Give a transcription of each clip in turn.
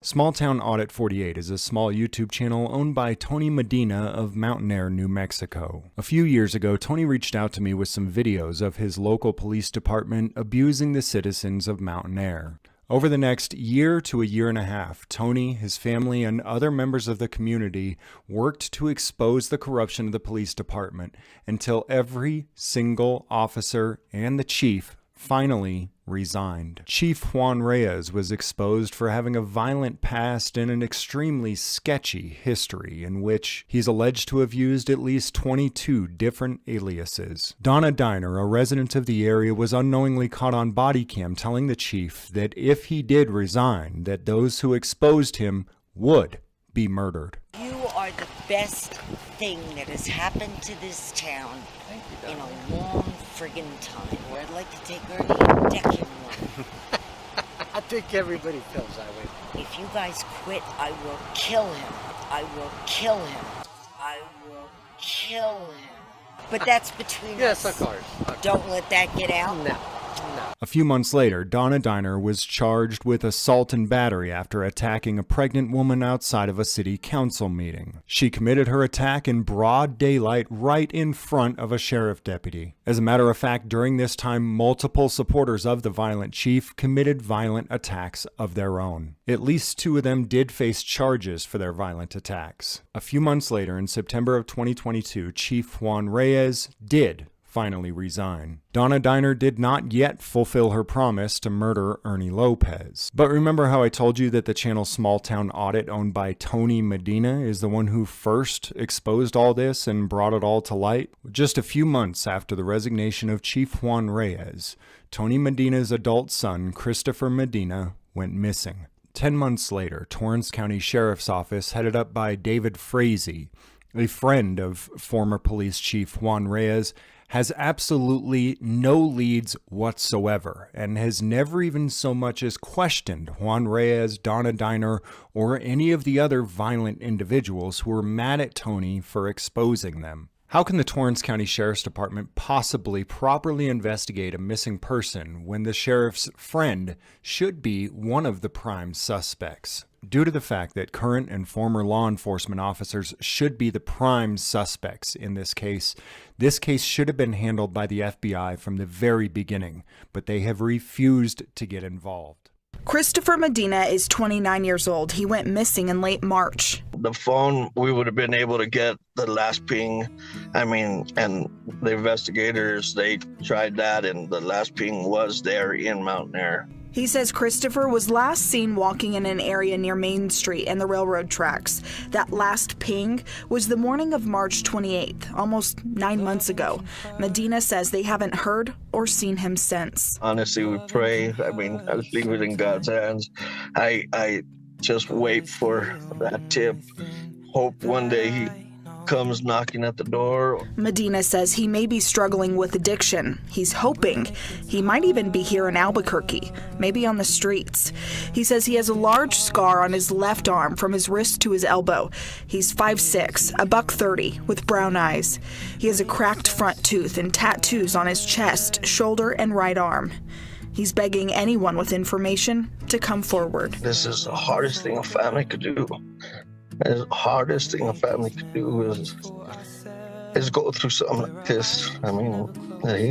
Small Town Audit 48 is a small YouTube channel owned by Tony Medina of Mountain Air, New Mexico. A few years ago, Tony reached out to me with some videos of his local police department abusing the citizens of Mountain Air. Over the next year to a year and a half, Tony, his family, and other members of the community worked to expose the corruption of the police department until every single officer and the chief finally resigned. Chief Juan Reyes was exposed for having a violent past and an extremely sketchy history in which he's alleged to have used at least 22 different aliases. Donna Diner, a resident of the area, was unknowingly caught on body cam telling the chief that if he did resign, that those who exposed him would be murdered. You are the best thing that has happened to this town in a long friggin' time. I'd like to take Ernie and deck him one. I think everybody feels that way. If you guys quit, I will kill him. I will kill him. I will kill him. But that's between us. Yes, of course. Don't let that get out. No. A few months later, Donna Diner was charged with assault and battery after attacking a pregnant woman outside of a city council meeting. She committed her attack in broad daylight right in front of a sheriff deputy. As a matter of fact, during this time, multiple supporters of the violent chief committed violent attacks of their own. At least 2 of them did face charges for their violent attacks. A few months later, in September of 2022, Chief Juan Reyes did finally resign. Donna Diner did not yet fulfill her promise to murder Ernie Lopez. But remember how I told you that the channel Small Town Audit, owned by Tony Medina, is the one who first exposed all this and brought it all to light? Just a few months after the resignation of Chief Juan Reyes, Tony Medina's adult son, Christopher Medina, went missing. 10 months later, Torrance County Sheriff's Office, headed up by David Frazee, a friend of former police chief Juan Reyes, has absolutely no leads whatsoever and has never even so much as questioned Juan Reyes, Donna Diner, or any of the other violent individuals who were mad at Tony for exposing them. How can the Torrance County Sheriff's Department possibly properly investigate a missing person when the sheriff's friend should be one of the prime suspects? Due to the fact that current and former law enforcement officers should be the prime suspects in this case should have been handled by the FBI from the very beginning, but they have refused to get involved. Christopher Medina is 29 years old. He went missing in late March. The phone, we would have been able to get the last ping. And the investigators, they tried that, and the last ping was there in Mountain Air. He says Christopher was last seen walking in an area near Main Street and the railroad tracks. That last ping was the morning of March 28th, almost 9 months ago. Medina says they haven't heard or seen him since. Honestly, we pray. I leave it in God's hands. I just wait for that tip. Hope one day he comes knocking at the door. Medina says he may be struggling with addiction. He's hoping he might even be here in Albuquerque, maybe on the streets. He says he has a large scar on his left arm from his wrist to his elbow. He's 5'6", $130, with brown eyes. He has a cracked front tooth and tattoos on his chest, shoulder, and right arm. He's begging anyone with information to come forward. This is the hardest thing a family could do. The hardest thing a family could do is go through something like this.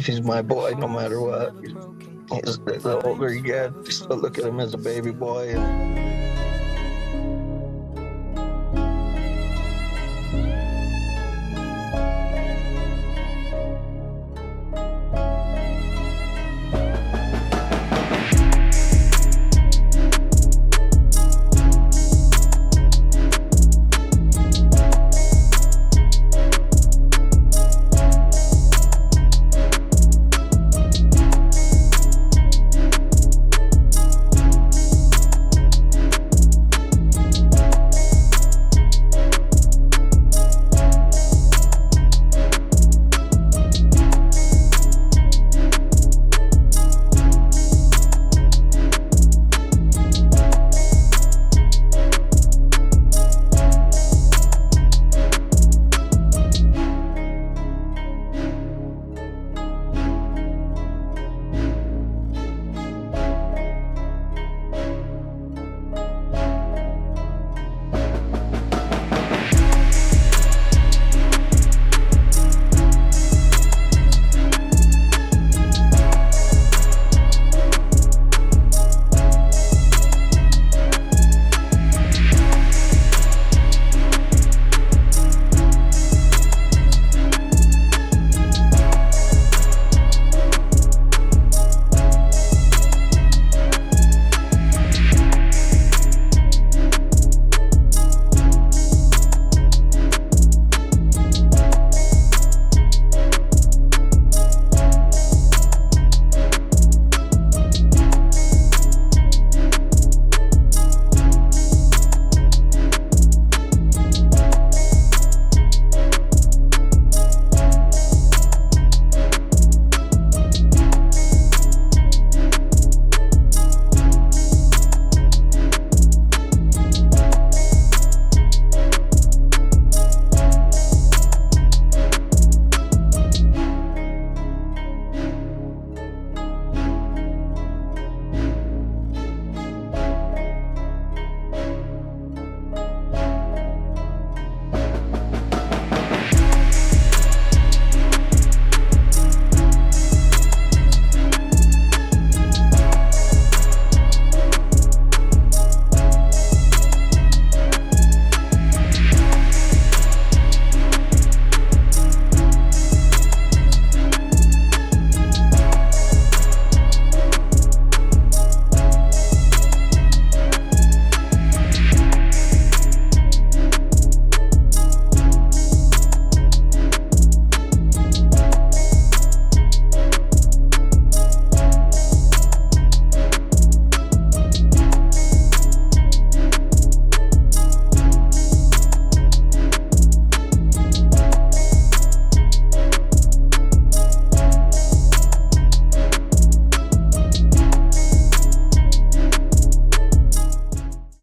He's my boy no matter what. The older you get, you still look at him as a baby boy.